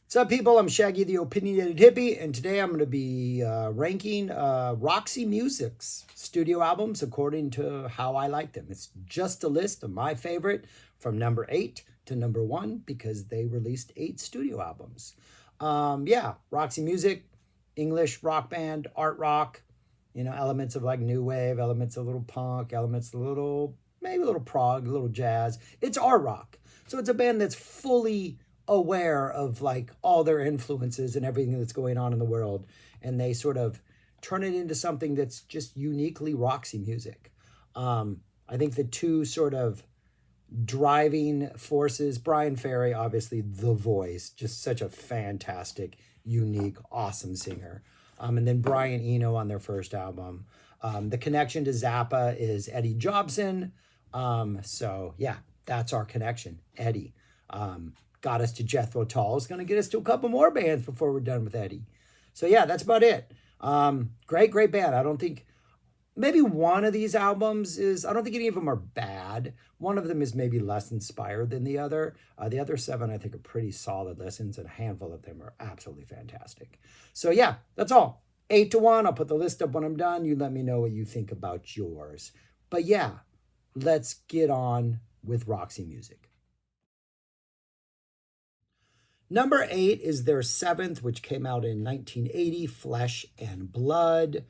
What's up, people? I'm Shaggy, the Opinionated Hippie, and today I'm going to be ranking Roxy Music's studio albums according to how I like them. It's just a list of my favorite from number 8 to number 1 because they released 8 studio albums. Yeah, Roxy Music, English rock band, art rock, elements of like new wave, elements of a little punk, elements a little, maybe a little prog, a little jazz. It's art rock. So it's a band that's fully aware of like all their influences and everything that's going on in the world, and they sort of turn it into something that's just uniquely Roxy music. I think the two sort of driving forces, Brian Ferry, obviously the voice, just such a fantastic, unique, awesome singer. And then Brian Eno on their first album. The connection to Zappa is Eddie Jobson. So yeah, that's our connection, Eddie. Got us to Jethro Tull. Is going to get us to a couple more bands before we're done with Eddie. So yeah, that's about it. Great band. I don't think, maybe one of these albums is, I don't think any of them are bad. One of them is maybe less inspired than the other. The other 7, I think, are pretty solid listens, and a handful of them are absolutely fantastic. So yeah, that's all. 8 to 1. I'll put the list up when I'm done. You let me know what you think about yours. But yeah, let's get on with Roxy Music. Number 8 is their 7th, which came out in 1980, Flesh and Blood.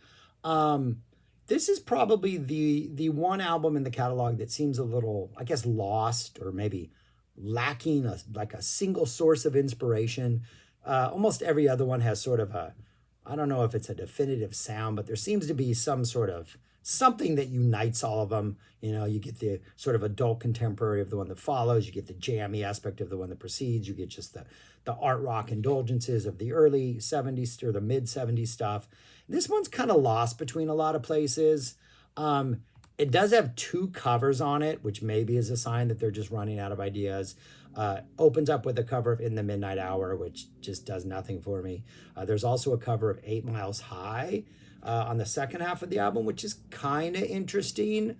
This is probably the one album in the catalog that seems a little, I guess, lost or maybe lacking a single source of inspiration. Almost every other one has sort of I don't know if it's a definitive sound, but there seems to be some sort of something that unites all of them. You get the sort of adult contemporary of the one that follows, you get the jammy aspect of the one that precedes, you get just the art rock indulgences of the early 70s or the mid 70s stuff. This one's kind of lost between a lot of places. It does have 2 covers on it, which maybe is a sign that they're just running out of ideas. Opens up with a cover of In the Midnight Hour, which just does nothing for me. There's also a cover of 8 Miles High on the second half of the album, which is kind of interesting.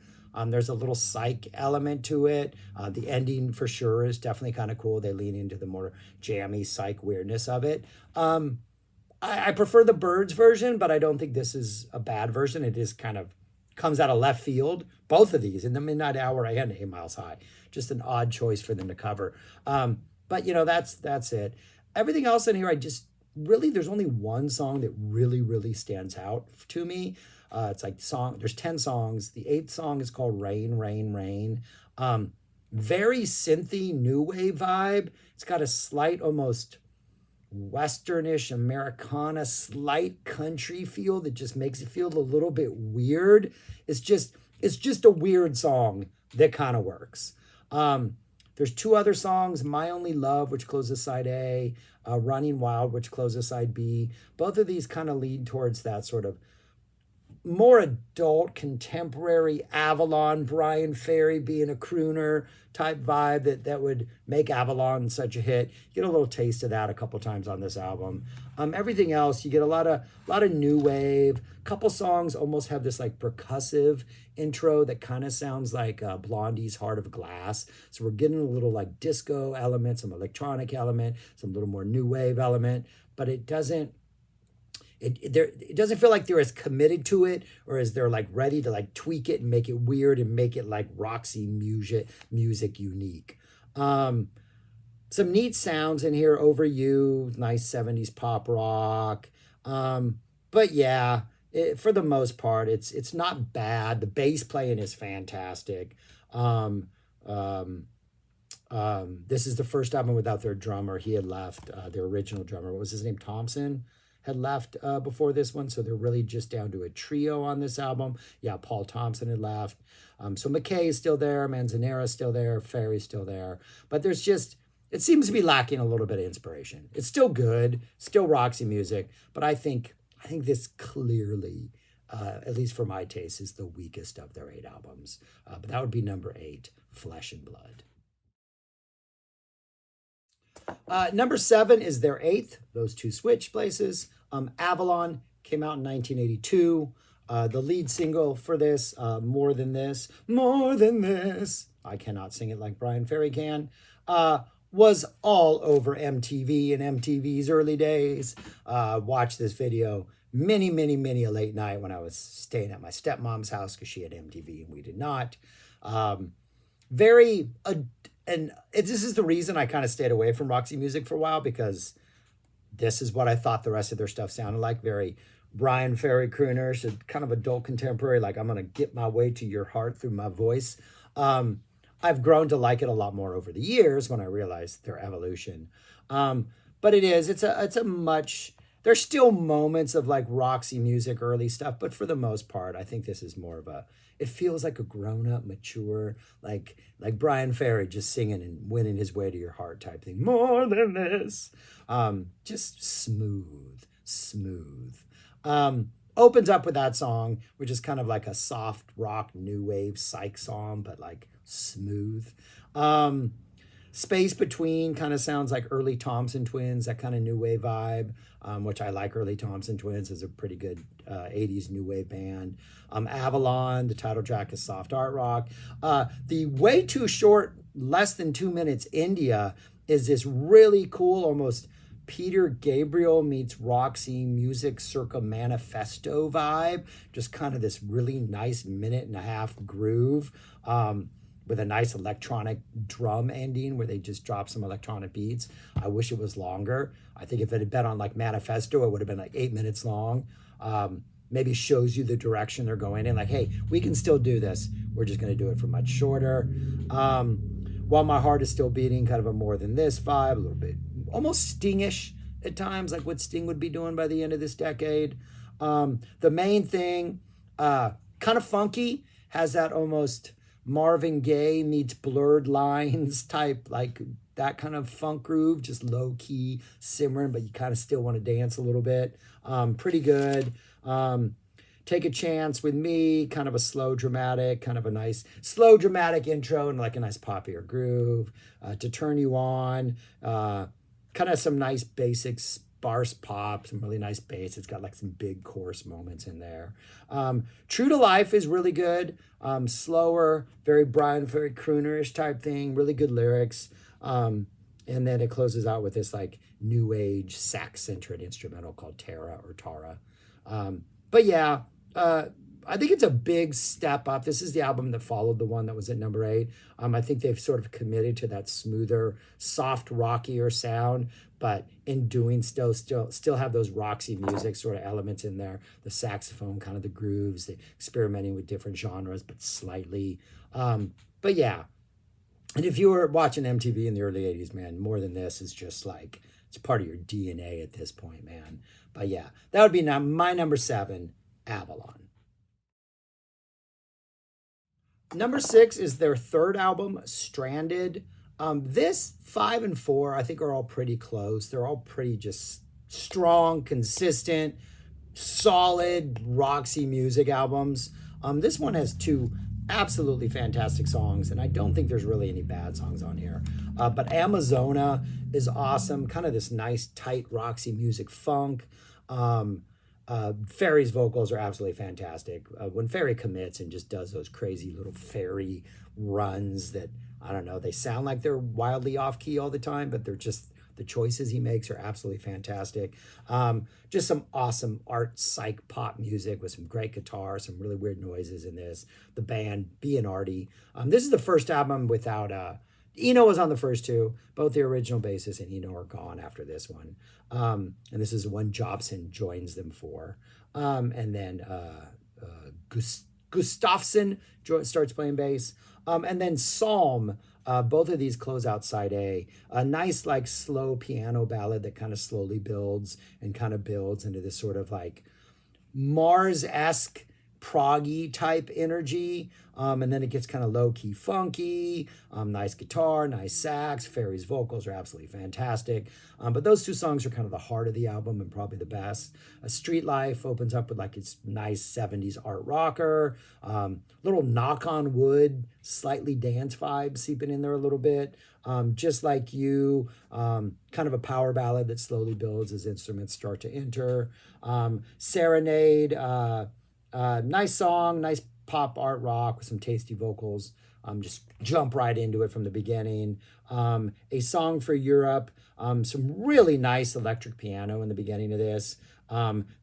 There's a little psych element to it. The ending for sure is definitely kind of cool. They lean into the more jammy psych weirdness of it. I prefer the Birds version, but I don't think this is a bad version. It is kind of comes out of left field. Both of these, In the Midnight Hour and 8 Miles High, just an odd choice for them to cover. But that's it. Everything else in here, I just really, there's only one song that really stands out to me. It's like there's 10 songs. The 8th song is called Rain, Rain, Rain. Very synthy new wave vibe. It's got a slight, almost westernish Americana, slight country feel that just makes it feel a little bit weird. It's just a weird song that kind of works. There's 2 other songs, My Only Love, which closes side A, Running Wild, which closes side B. Both of these kind of lead towards that sort of more adult, contemporary Avalon, Brian Ferry being a crooner type vibe that would make Avalon such a hit. You get a little taste of that a couple times on this album. Everything else, you get a lot of new wave. A couple songs almost have this like percussive intro that kind of sounds like Blondie's Heart of Glass. So we're getting a little like disco element, some electronic element, some little more new wave element, but it doesn't doesn't feel like they're as committed to it, or as they're like ready to like tweak it and make it weird and make it like Roxy music unique. Some neat sounds in here, Over You, nice 70s pop rock. But yeah, for the most part, it's not bad. The bass playing is fantastic. This is the first album without their drummer. He had left, their original drummer. What was his name? Thompson had left before this one, so they're really just down to a trio on this album. Yeah, Paul Thompson had left. So McKay is still there, Manzanera's still there, Ferry's still there. But there's just, it seems to be lacking a little bit of inspiration. It's still good, still Roxy music, but I think this clearly, at least for my taste, is the weakest of their 8 albums. But that would be number 8, Flesh and Blood. Number 7 is their 8th. Those 2 switch places. Avalon came out in 1982. The lead single for this, More Than This. I cannot sing it like Brian Ferry can. was all over MTV in MTV's early days. Watched this video many a late night when I was staying at my stepmom's house because she had MTV and we did not. Um, very, and this is the reason I kind of stayed away from Roxy music for a while, because this is what I thought the rest of their stuff sounded like. Very Brian Ferry crooner, so kind of adult contemporary, like I'm going to get my way to your heart through my voice. Um, I've grown to like it a lot more over the years when I realized their evolution. Um, but it's a much, there's still moments of like Roxy music, early stuff, but for the most part, I think this is more of a, it feels like a grown up, mature, like Brian Ferry just singing and winning his way to your heart type thing. More than this. Just smooth. Opens up with that song, which is kind of like a soft rock, new wave psych song, but like smooth. Um, Space Between kind of sounds like early Thompson Twins, that kind of new wave vibe, which I like. Early Thompson Twins is a pretty good 80s new wave band. Avalon, the title track is soft art rock. The way too short, less than 2 minutes, India, is this really cool, almost Peter Gabriel meets Roxy music circa Manifesto vibe. Just kind of this really nice minute and a half groove. With a nice electronic drum ending where they just drop some electronic beats. I wish it was longer. I think if it had been on like Manifesto, it would have been like 8 minutes long. Maybe shows you the direction they're going in. Like, hey, we can still do this. We're just going to do it for much shorter. While My Heart Is Still Beating, kind of a More Than This vibe, a little bit almost Stingish at times, like what Sting would be doing by the end of this decade. The main thing, kind of funky, has that almost Marvin Gaye meets Blurred Lines type, like that kind of funk groove, just low key simmering, but you kind of still want to dance a little bit. Pretty good. Take a Chance with Me, kind of a slow dramatic, kind of a nice slow dramatic intro and like a nice poppier groove. To Turn You On, kind of some nice basic sparse pop, some really nice bass. It's got like some big chorus moments in there. True to Life is really good. Slower, very Brian, very croonerish type thing, really good lyrics. And then it closes out with this like new age sax-centered instrumental called Tara or Tara. But yeah, I think it's a big step up. This is the album that followed the one that was at number 8. I think they've sort of committed to that smoother, soft, rockier sound, but in doing still have those Roxy music sort of elements in there. The saxophone, kind of the grooves, the experimenting with different genres, but slightly. But yeah, and if you were watching MTV in the early 80s, man, More Than This is just like, it's part of your DNA at this point, man. But yeah, that would be my number 7, Avalon. Number 6 is their third album, Stranded. This 5 and 4, I think, are all pretty close. They're all pretty just strong, consistent, solid Roxy music albums. This one has 2 absolutely fantastic songs, and I don't think there's really any bad songs on here. But Amazona is awesome, kind of this nice, tight Roxy music funk. Ferry's vocals are absolutely fantastic. When Ferry commits and just does those crazy little Ferry runs that, I don't know, they sound like they're wildly off key all the time, but they're just, the choices he makes are absolutely fantastic. Just some awesome art psych pop music with some great guitar, some really weird noises in this. The band, B and Artie. This is the first album without Eno was on the first 2. Both the original bassist and Eno are gone after this one. And this is one Jobson joins them for. And then Gustafsson starts playing bass. And then Psalm, both of these close out side A nice like slow piano ballad that kind of slowly builds and kind of builds into this sort of like Mars-esque proggy type energy. And then it gets kind of low-key funky, nice guitar, nice sax. Ferry's vocals are absolutely fantastic. But those 2 songs are kind of the heart of the album and probably the best. Street Life opens up with like its nice 70s art rocker. Little Knock on Wood, slightly dance vibe seeping in there a little bit. Just Like You, kind of a power ballad that slowly builds as instruments start to enter. Serenade, nice song, nice pop art rock with some tasty vocals. Just jump right into it from the beginning. A Song for Europe. Some really nice electric piano in the beginning of this.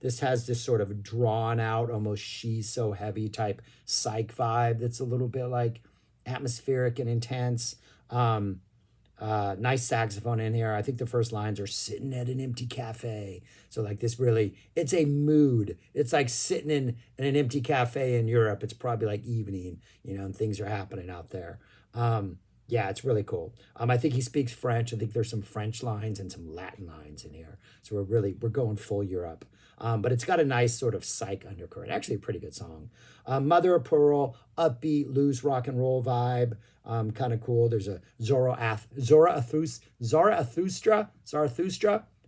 This has this sort of drawn out, almost She's So Heavy type psych vibe that's a little bit like atmospheric and intense. Nice saxophone in here. I think the first lines are sitting at an empty cafe. So like this really, it's a mood. It's like sitting in an empty cafe in Europe. It's probably like evening, and things are happening out there. Yeah, it's really cool. I think he speaks French. I think there's some French lines and some Latin lines in here. So we're going full Europe. But it's got a nice sort of psych undercurrent. Actually, a pretty good song. Mother of Pearl, upbeat, loose rock and roll vibe. Kind of cool. There's a Zarathustra,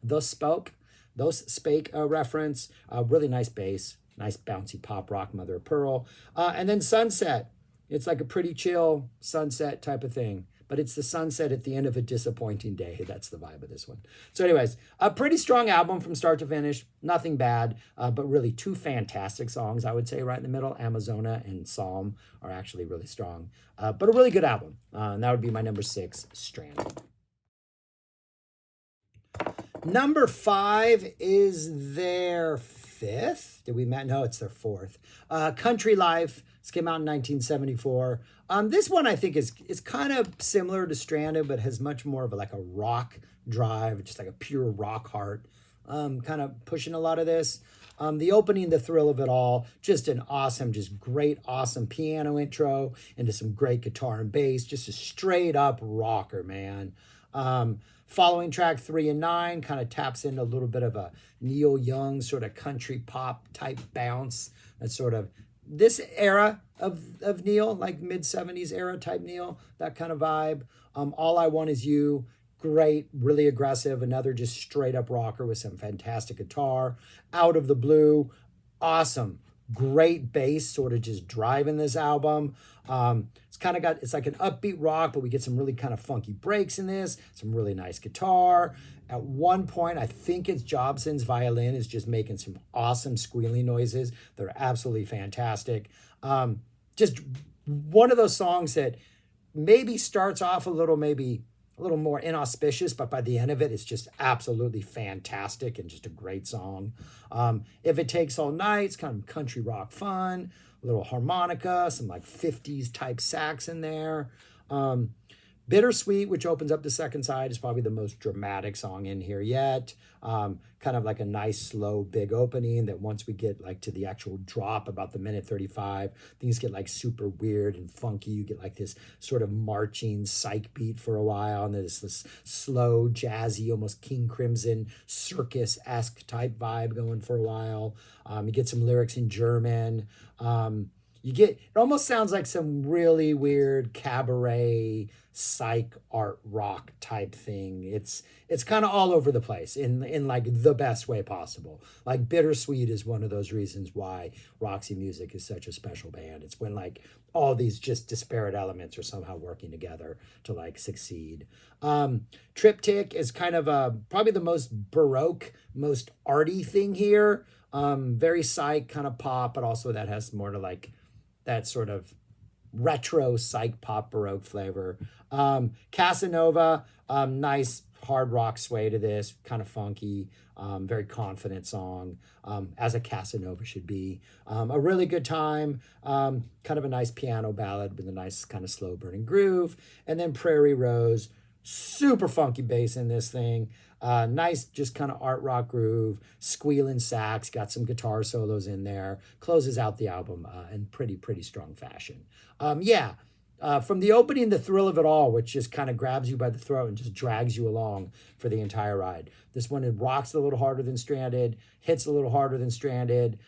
thus spake reference. Really nice bass, nice bouncy pop rock, Mother of Pearl. And then Sunset. It's like a pretty chill sunset type of thing, but it's the sunset at the end of a disappointing day. That's the vibe of this one. So anyways, a pretty strong album from start to finish. Nothing bad, but really two fantastic songs, I would say, right in the middle. Amazona and Psalm are actually really strong, but a really good album. And that would be my number 6, Stranded. Number 5 is their 5th. Did we met? No, it's their 4th. Country Life. This came out in 1974. This one I think is kind of similar to Stranded, but has much more of like a rock drive, just like a pure rock heart. Kind of pushing a lot of this. The opening, the thrill of it all, just an awesome, just great, awesome piano intro into some great guitar and bass. Just a straight up rocker, man. Following track 3 and 9 kind of taps into a little bit of a Neil Young sort of country pop type bounce. That's sort of this era of Neil, like mid-70s era type Neil, that kind of vibe. All I Want Is You, great, really aggressive, another just straight up rocker with some fantastic guitar. Out of the Blue, awesome, great bass, sort of just driving this album. It's like an upbeat rock, but we get some really kind of funky breaks in this, some really nice guitar. At one point, I think it's Jobson's violin is just making some awesome squealing noises. They're absolutely fantastic. Just one of those songs that maybe starts off maybe a little more inauspicious, but by the end of it, it's just absolutely fantastic and just a great song. If It Takes All Night, it's kind of country rock fun, a little harmonica, some like 50s type sax in there. Bittersweet, which opens up the second side, is probably the most dramatic song in here yet. Kind of like a nice, slow, big opening that once we get like to the actual drop, about the minute 35, things get like super weird and funky. You get like this sort of marching psych beat for a while, and there's this slow, jazzy, almost King Crimson, circus-esque type vibe going for a while. You get some lyrics in German. It almost sounds like some really weird cabaret psych art rock type thing. It's kind of all over the place in like the best way possible. Like Bittersweet is one of those reasons why Roxy Music is such a special band. It's when like all these just disparate elements are somehow working together to like succeed. Triptych is kind of probably the most Baroque, most arty thing here. Very psych kind of pop, but also that has more to like that sort of retro psych pop Baroque flavor. Casanova, nice hard rock sway to this, kind of funky, very confident song, as a Casanova should be. A really good time, kind of a nice piano ballad with a nice kind of slow burning groove. And then Prairie Rose, super funky bass in this thing. Nice, just kind of art rock groove, squealing sax, got some guitar solos in there, closes out the album in pretty strong fashion. From the opening, the thrill of it all, which just kind of grabs you by the throat and just drags you along for the entire ride. This one, it rocks a little harder than Stranded, hits a little harder than Stranded,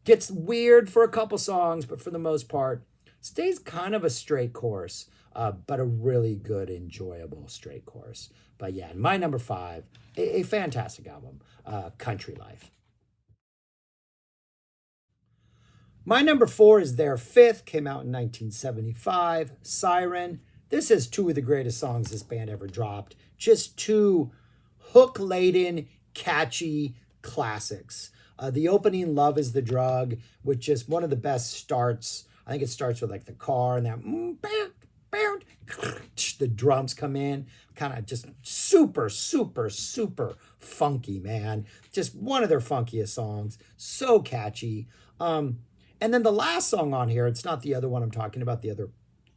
gets weird for a couple songs, but for the most part, stays kind of a straight course, but a really good, enjoyable straight course. But yeah, my number 5, a fantastic album, Country Life. My number 4 is their 5th, came out in 1975, Siren. This is 2 of the greatest songs this band ever dropped. Just 2 hook-laden, catchy classics. The opening, Love Is the Drug, which is one of the best starts I think it starts with like the car and that the drums come in, kind of just super, super, super funky, man. Just one of their funkiest songs. So catchy. And then the last song on here, it's not the other one I'm talking about, the other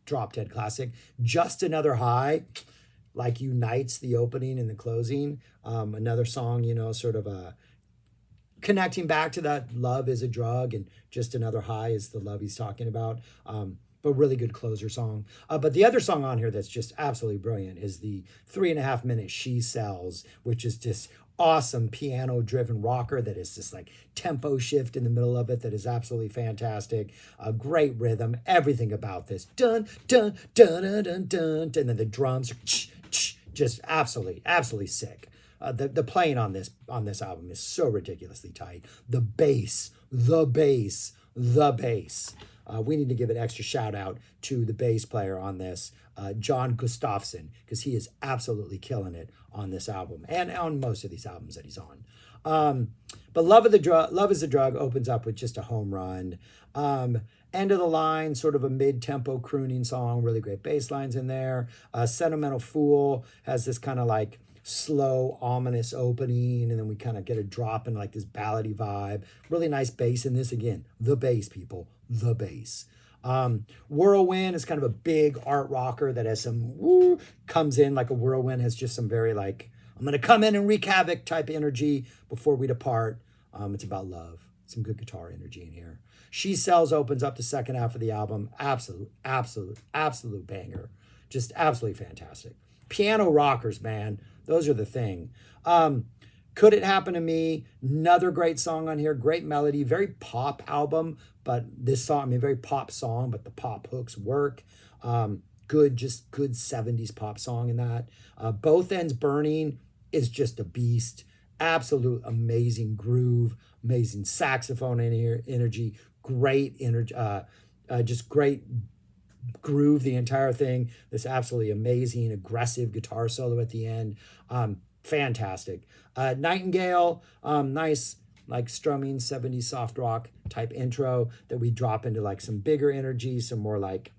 drop dead classic, Just Another High, like unites the opening and the closing. Another song, you know, sort of connecting back to that love is a drug and just another high is the love he's talking about. But really good closer song. But the other song on here that's just absolutely brilliant is the 3.5 minute She Sells, which is just awesome piano driven rocker that is just like tempo shift in the middle of it that is absolutely fantastic. A great rhythm, everything about this. Dun, dun, dun, dun, dun, dun. And then the drums are just absolutely sick. The playing on this album is so ridiculously tight. The bass. We need to give an extra shout out to the bass player on this, John Gustafson, because he is absolutely killing it on this album and on most of these albums that he's on. But Love is a Drug opens up with just a home run. End of the line, sort of a mid-tempo crooning song, really great bass lines in there. Sentimental Fool has this kind of like slow, ominous opening, and then we kind of get a drop in like this ballady vibe. Really nice bass in this. Again, the bass, people, the bass. Whirlwind is kind of a big art rocker that has some comes in like a whirlwind, has just some very like, I'm going to come in and wreak havoc type energy before we depart. It's about love. Some good guitar energy in here. She Sells opens up the second half of the album. Absolute banger. Just absolutely fantastic. Piano rockers, man. Those are the thing. Could It Happen to Me? Another great song on here. Great melody. Very pop album. But this song, I mean, very pop song, but the pop hooks work. Good 70s pop song in that. Both Ends Burning is just a beast. Absolute amazing groove. Amazing saxophone in here, energy. Great energy. Just great groove the entire thing. This absolutely amazing aggressive guitar solo at the end. Fantastic. Nightingale, nice like strumming 70s soft rock type intro that we drop into like some bigger energy, some more like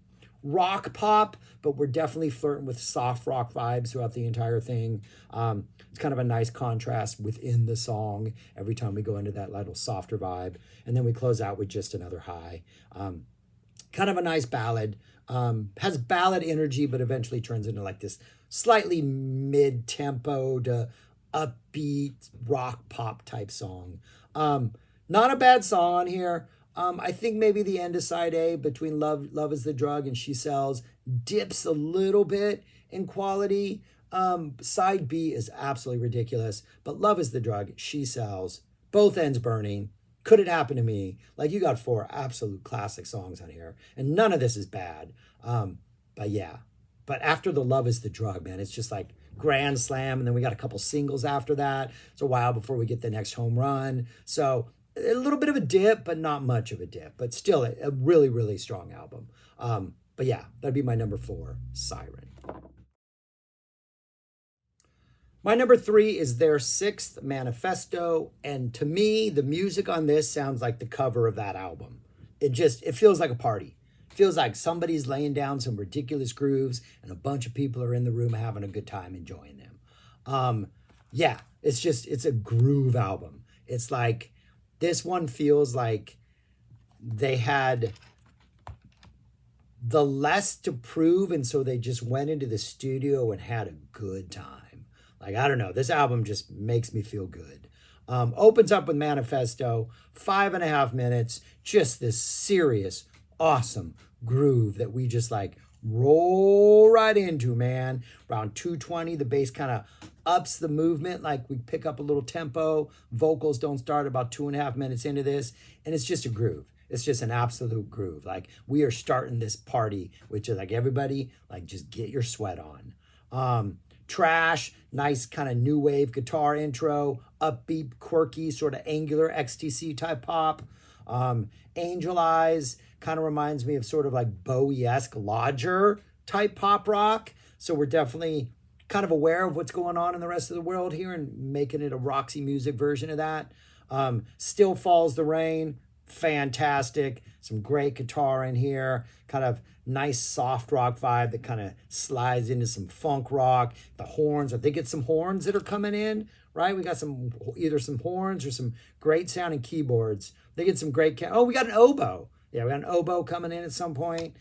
rock pop, but we're definitely flirting with soft rock vibes throughout the entire thing. It's kind of a nice contrast within the song every time we go into that little softer vibe. And then we close out with Just Another High. Kind of a nice ballad. Has ballad energy, but eventually turns into like this slightly mid-tempo to upbeat rock pop type song. Not a bad song on here. I think maybe the end of side A between Love is the Drug and She Sells dips a little bit in quality. Side B is absolutely ridiculous, but Love is the Drug, She Sells, Both Ends Burning, Could It Happen to Me? Like, you got 4 absolute classic songs on here, and none of this is bad. But yeah, but after the Love is the Drug, man, it's just like grand slam, and then we got a couple singles after that. It's a while before we get the next home run. So a little bit of a dip, but not much of a dip, but still a really strong album. But yeah, that'd be my number 4, Siren. My number 3 is their 6th, Manifesto, and to me, the music on this sounds like the cover of that album. It feels like a party. It feels like somebody's laying down some ridiculous grooves and a bunch of people are in the room having a good time enjoying them. Yeah, it's a groove album. It's like, this one feels like they had the less to prove, and so they just went into the studio and had a good time. Like, I don't know, this album just makes me feel good. Opens up with Manifesto, 5.5 minutes, just this serious, awesome groove that we just like roll right into, man. Around 2:20, the bass kind of ups the movement, like we pick up a little tempo. Vocals don't start about 2.5 minutes into this, and it's just a groove. It's just an absolute groove. Like, we are starting this party, which is like, everybody, like, just get your sweat on. Trash, nice kind of new wave guitar intro, upbeat, quirky, sort of angular XTC type pop. Angel Eyes kind of reminds me of sort of like Bowie-esque Lodger type pop rock. So we're definitely kind of aware of what's going on in the rest of the world here and making it a Roxy music version of that. Still Falls the Rain, fantastic. Some great guitar in here, kind of nice soft rock vibe that kind of slides into some funk rock. The horns, I think it's some horns that are coming in, right? We got some, either some horns or some great sounding keyboards. They get some great, oh, we got an oboe. Yeah, we got an oboe coming in at some point.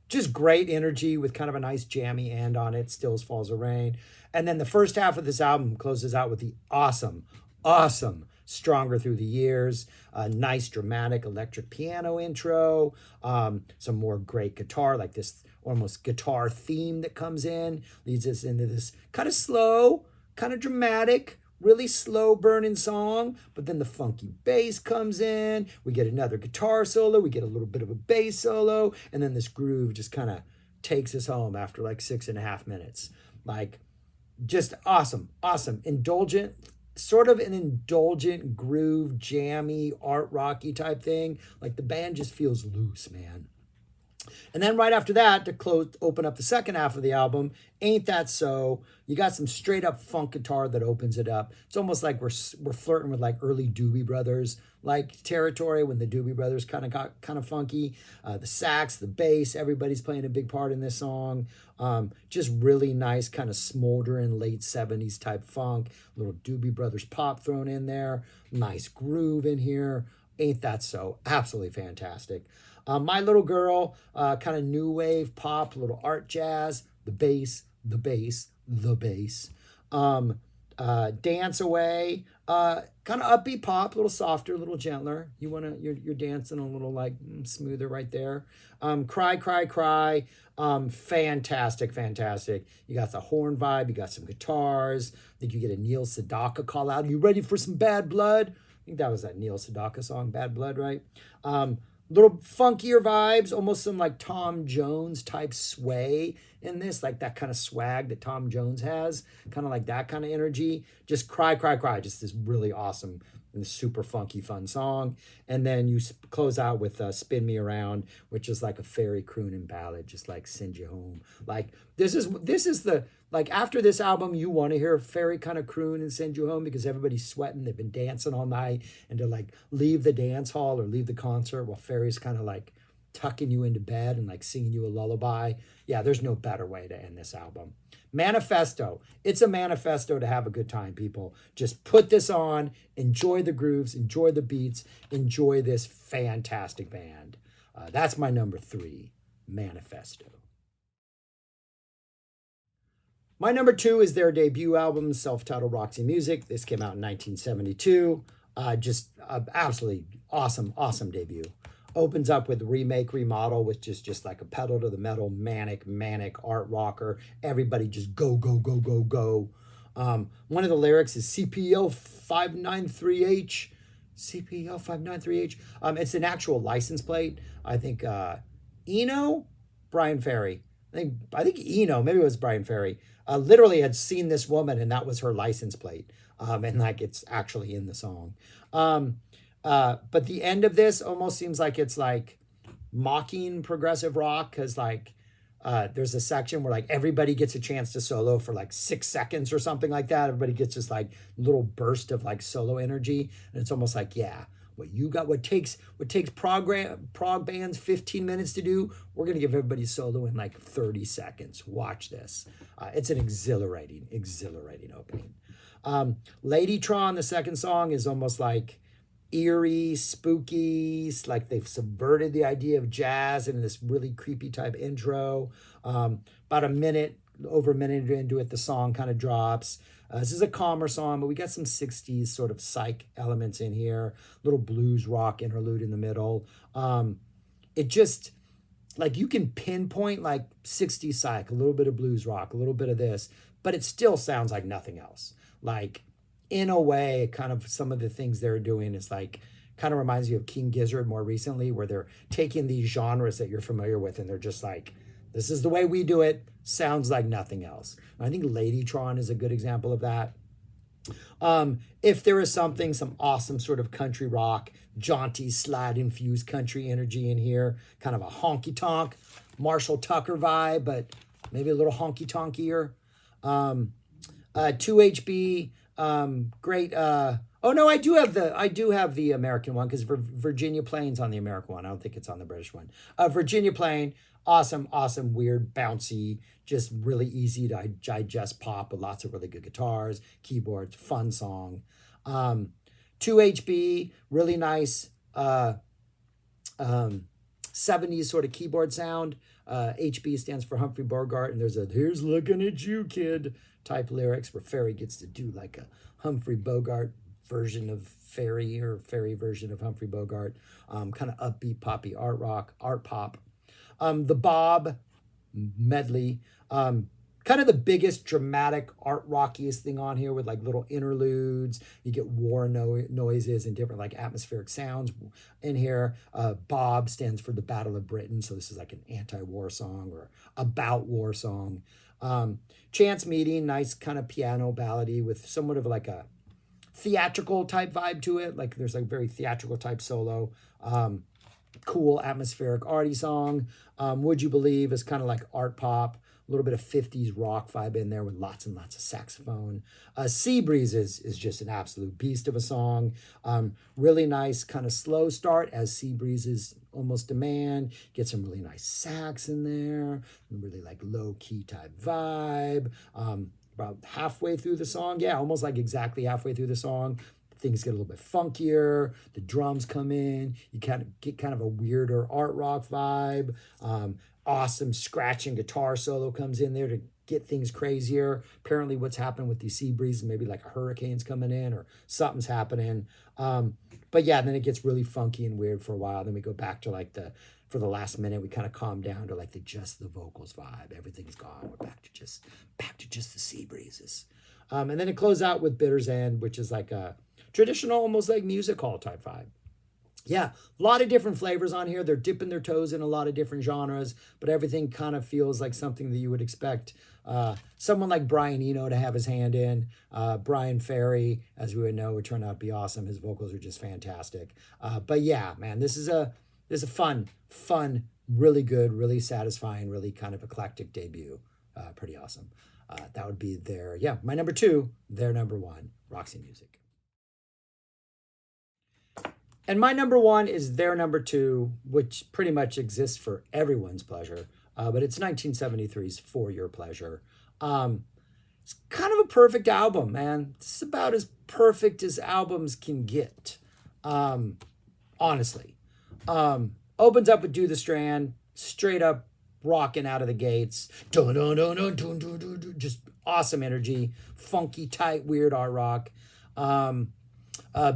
Just great energy with kind of a nice jammy end on it. Stills Falls of Rain. And then the first half of this album closes out with the awesome Stronger Through the Years, a nice dramatic electric piano intro, some more great guitar, like this almost guitar theme that comes in, leads us into this kind of slow, kind of dramatic, really slow burning song, but then the funky bass comes in, we get another guitar solo, we get a little bit of a bass solo, and then this groove just kind of takes us home after like 6.5 minutes. Like, just awesome, indulgent, sort of an indulgent groove, jammy, art rocky type thing. Like the band just feels loose, man. And then right after that, to open up the second half of the album, Ain't That So? You got some straight up funk guitar that opens it up. It's almost like we're flirting with like early Doobie Brothers like territory, when the Doobie Brothers kind of got kind of funky. The sax, the bass, everybody's playing a big part in this song. Just really nice kind of smoldering late 70s type funk. A little Doobie Brothers pop thrown in there. Nice groove in here. Ain't That So? Absolutely fantastic. My Little Girl, kind of new wave pop, little art jazz, the bass. Dance Away, kind of upbeat pop, a little softer, a little gentler. You're dancing a little like smoother right there. Cry, fantastic. You got the horn vibe, you got some guitars. I think you get a Neil Sedaka call out. Are you ready for some Bad Blood? I think that was that Neil Sedaka song, Bad Blood, right? Little funkier vibes, almost some like Tom Jones type sway in this, like that kind of swag that Tom Jones has, kind of like that kind of energy. Just cry, just this really awesome and super funky fun song. And then you close out with Spin Me Around, which is like a fairy crooning ballad, just like send you home. Like this is the, like after this album, you want to hear a fairy kind of croon and send you home because everybody's sweating, they've been dancing all night, and to like leave the dance hall or leave the concert while fairy's kind of like tucking you into bed and like singing you a lullaby. Yeah, there's no better way to end this album. Manifesto. It's a manifesto to have a good time, people. Just put this on, enjoy the grooves, enjoy the beats, enjoy this fantastic band. That's my number 3, Manifesto. My number 2 is their debut album, self-titled Roxy Music. This came out in 1972. Just absolutely awesome debut. Opens up with Remake Remodel, which is just like a pedal to the metal, manic art rocker. Everybody just go. One of the lyrics is CPO 593H. CPO 593H. It's an actual license plate. I think Eno, Brian Ferry. I think Eno, maybe it was Brian Ferry, literally had seen this woman and that was her license plate. And like it's actually in the song. But the end of this almost seems like it's like mocking progressive rock, because like there's a section where like everybody gets a chance to solo for like 6 seconds or something like that. Everybody gets this like little burst of like solo energy, and it's almost like, yeah, what takes prog bands 15 minutes to do, we're gonna give everybody solo in like 30 seconds. Watch this. It's an exhilarating opening. Ladytron, the second song, is almost like eerie, spooky, like they've subverted the idea of jazz in this really creepy type intro. About over a minute into it, the song kind of drops. This is a calmer song, but we got some 60s sort of psych elements in here, little blues rock interlude in the middle. It just, like, you can pinpoint like 60s psych, a little bit of blues rock, a little bit of this, but it still sounds like nothing else. Like, in a way, kind of some of the things they're doing is like, kind of reminds you of King Gizzard more recently, where they're taking these genres that you're familiar with and they're just like, this is the way we do it, sounds like nothing else. And I think Ladytron is a good example of that. If There Is Something, some awesome sort of country rock, jaunty, slide-infused country energy in here, kind of a honky-tonk, Marshall Tucker vibe, but maybe a little honky-tonkier. 2HB, great Oh no, I do have the American one because Virginia Plain's on the American one. I don't think it's on the British one. Virginia Plain, awesome, awesome, weird, bouncy, just really easy to digest pop with lots of really good guitars, keyboards, fun song. Um, 2HB, really nice um, 70s sort of keyboard sound. HB stands for Humphrey Bogart, and there's a "Here's looking at you, kid" type lyrics where Ferry gets to do like a Humphrey Bogart version of Ferry or Ferry version of Humphrey Bogart, kind of upbeat, poppy art rock, art pop. The Bob medley, kind of the biggest dramatic art rockiest thing on here with like little interludes. You get war noises and different like atmospheric sounds in here. Bob stands for the Battle of Britain, so this is like an anti-war song or about war song. Chance Meeting, nice kind of piano ballady with somewhat of like a theatrical type vibe to it. Like there's like very theatrical type solo. Cool atmospheric arty song. Would You Believe is kind of like art pop, a little bit of 50s rock vibe in there with lots and lots of saxophone. Sea Breezes is just an absolute beast of a song. Really nice kind of slow start as Sea Breezes almost demand. Get some really nice sax in there, really like low key type vibe. About halfway through the song, yeah, almost like exactly halfway through the song, things get a little bit funkier. The drums come in. You kind of get kind of a weirder art rock vibe. Awesome scratching guitar solo comes in there to get things crazier. Apparently, what's happened with these sea breezes, maybe like a hurricane's coming in or something's happening. But yeah, then it gets really funky and weird for a while. Then we go back to like for the last minute, we kind of calm down to like just the vocals vibe. Everything's gone. We're back to just the sea breezes. And then it closes out with Bitter's End, which is like a traditional, almost like music hall type vibe. Yeah, a lot of different flavors on here. They're dipping their toes in a lot of different genres, but everything kind of feels like something that you would expect someone like Brian Eno to have his hand in. Brian Ferry, as we would know, would turn out to be awesome. His vocals are just fantastic. But yeah, man, this is a fun, really good, really satisfying, really kind of eclectic debut. Pretty awesome. That would be my number 2, their number 1, Roxy Music. And my number 1 is their number 2, which pretty much exists for everyone's pleasure. But it's 1973's For Your Pleasure. It's kind of a perfect album, man. It's about as perfect as albums can get. Honestly. Opens up with Do the Strand, straight up rocking out of the gates. Dun, dun, dun, dun, dun, dun, dun, dun. Just awesome energy, funky, tight, weird art rock.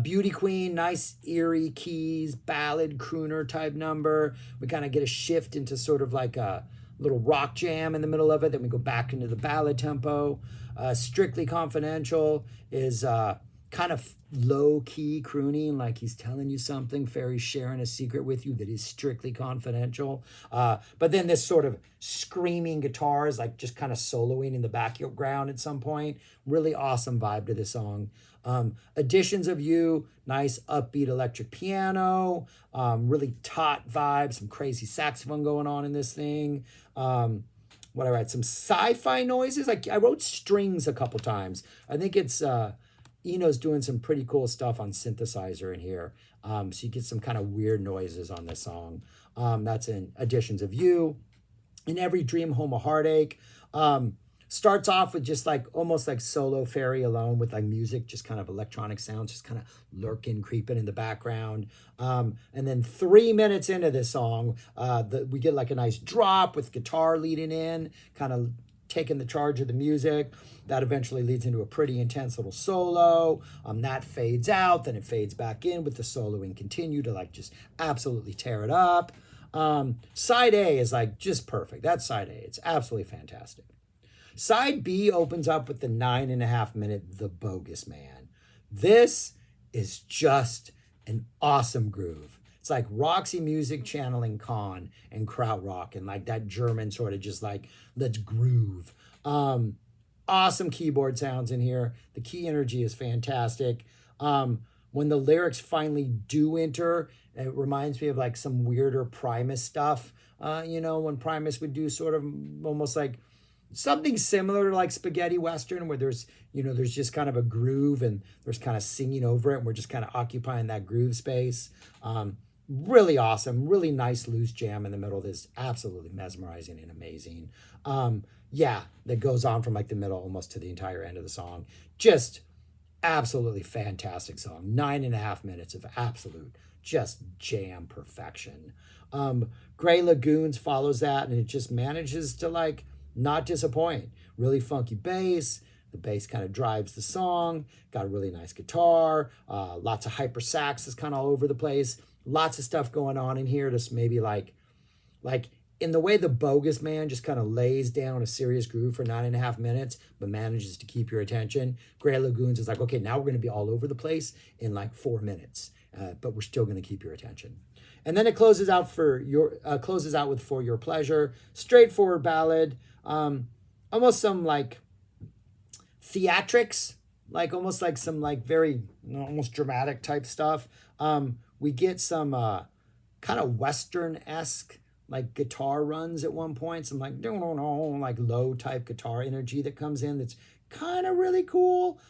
Beauty Queen, nice eerie keys, ballad, crooner type number. We kind of get a shift into sort of like a little rock jam in the middle of it. Then we go back into the ballad tempo. Strictly Confidential is kind of low-key crooning, like he's telling you something. Ferry's sharing a secret with you that is strictly confidential. But then this sort of screaming guitars, like just kind of soloing in the background at some point. Really awesome vibe to this song. Additions of You, nice upbeat electric piano, really taut vibe, some crazy saxophone going on in this thing. What I write, some sci-fi noises. Like I wrote strings a couple times. I think it's Eno's doing some pretty cool stuff on synthesizer in here. So you get some kind of weird noises on this song. That's in Additions of You. In Every Dream, Home a Heartache. Starts off with just like almost like solo Ferry alone with like music, just kind of electronic sounds, just kind of lurking, creeping in the background. And then 3 minutes into this song, we get like a nice drop with guitar leading in, kind of taking the charge of the music. That eventually leads into a pretty intense little solo. That fades out, then it fades back in with the soloing continue to like just absolutely tear it up. Side A is like just perfect. That's side A. It's absolutely fantastic. Side B opens up with the 9.5 minute The Bogus Man. This is just an awesome groove. It's like Roxy Music channeling Kahn and krautrock and like that German sort of just like, let's groove. Awesome keyboard sounds in here. The key energy is fantastic. When the lyrics finally do enter, it reminds me of like some weirder Primus stuff. When Primus would do sort of almost like something similar to like spaghetti western, where there's, there's just kind of a groove and there's kind of singing over it, and we're just kind of occupying that groove space. Really awesome, really nice loose jam in the middle that's absolutely mesmerizing and amazing. Yeah, that goes on from like the middle almost to the entire end of the song. Just absolutely fantastic song. 9.5 minutes of absolute just jam perfection. Gray Lagoons follows that, and it just manages to like not disappoint. Really funky bass. The bass kind of drives the song. Got a really nice guitar. Lots of hyper sax is kind of all over the place. Lots of stuff going on in here. Just maybe like in the way the Bogus Man just kind of lays down a serious groove for 9.5 minutes, but manages to keep your attention. Gray Lagoons is like, okay, now we're going to be all over the place in like 4 minutes, but we're still going to keep your attention. And then it closes out with For Your Pleasure, straightforward ballad, almost some like theatrics, like almost like some like very almost dramatic type stuff. We get some kind of Western-esque like guitar runs at one point, some like like low type guitar energy that comes in that's kind of really cool.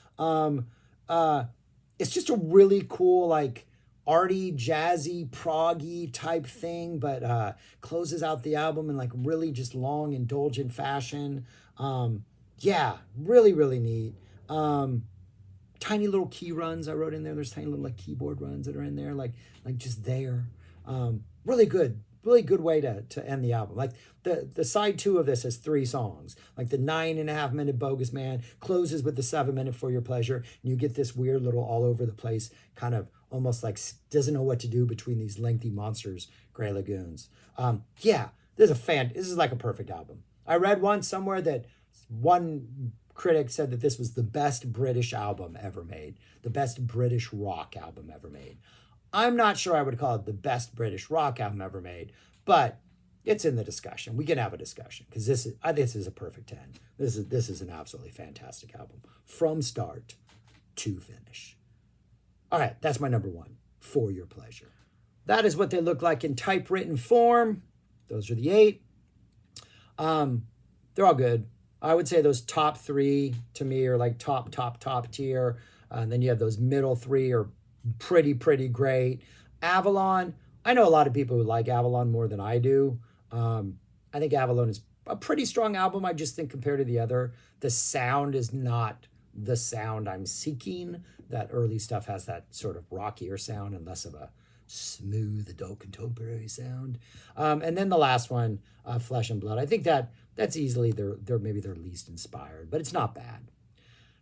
It's just a really cool like arty, jazzy, proggy type thing, but closes out the album in like really just long, indulgent fashion. Yeah, really, really neat. Tiny little key runs I wrote in there. There's tiny little like keyboard runs that are in there, like just there. Really good way to end the album. Like the side 2 of this has 3 songs. Like the 9.5 minute Bogus Man closes with the 7 minute For Your Pleasure, and you get this weird little all over the place kind of almost like doesn't know what to do between these lengthy monsters, Gray Lagoons. Yeah, this is like a perfect album. I read once somewhere that one critic said that this was the best British album ever made, the best British rock album ever made. I'm not sure I would call it the best British rock album ever made, but it's in the discussion. We can have a discussion because this is a perfect 10. This is an absolutely fantastic album from start to finish. All right, that's my number 1, For Your Pleasure. That is what they look like in typewritten form. Those are the 8. They're all good. I would say those top 3 to me are like top tier. And then you have those middle 3 are pretty great. Avalon, I know a lot of people who like Avalon more than I do. I think Avalon is a pretty strong album. I just think compared to the other, the sound is not the sound I'm seeking. That early stuff has that sort of rockier sound and less of a smooth adult contemporary sound. And then the last one, Flesh and Blood. I think that's easily maybe their least inspired, but it's not bad.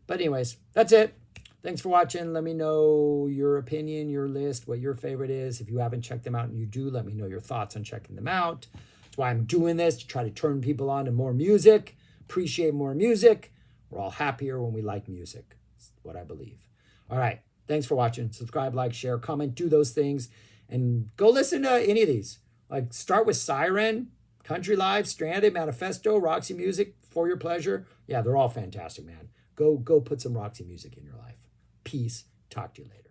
But anyways, that's it. Thanks for watching. Let me know your opinion, your list, what your favorite is. If you haven't checked them out and you do, let me know your thoughts on checking them out. That's why I'm doing this, to try to turn people on to more music, appreciate more music. We're all happier when we like music. That's what I believe. All right. Thanks for watching. Subscribe, like, share, comment, do those things. And go listen to any of these. Like start with Siren, Country Live, Stranded, Manifesto, Roxy Music, For Your Pleasure. Yeah, they're all fantastic, man. Go put some Roxy music in your life. Peace. Talk to you later.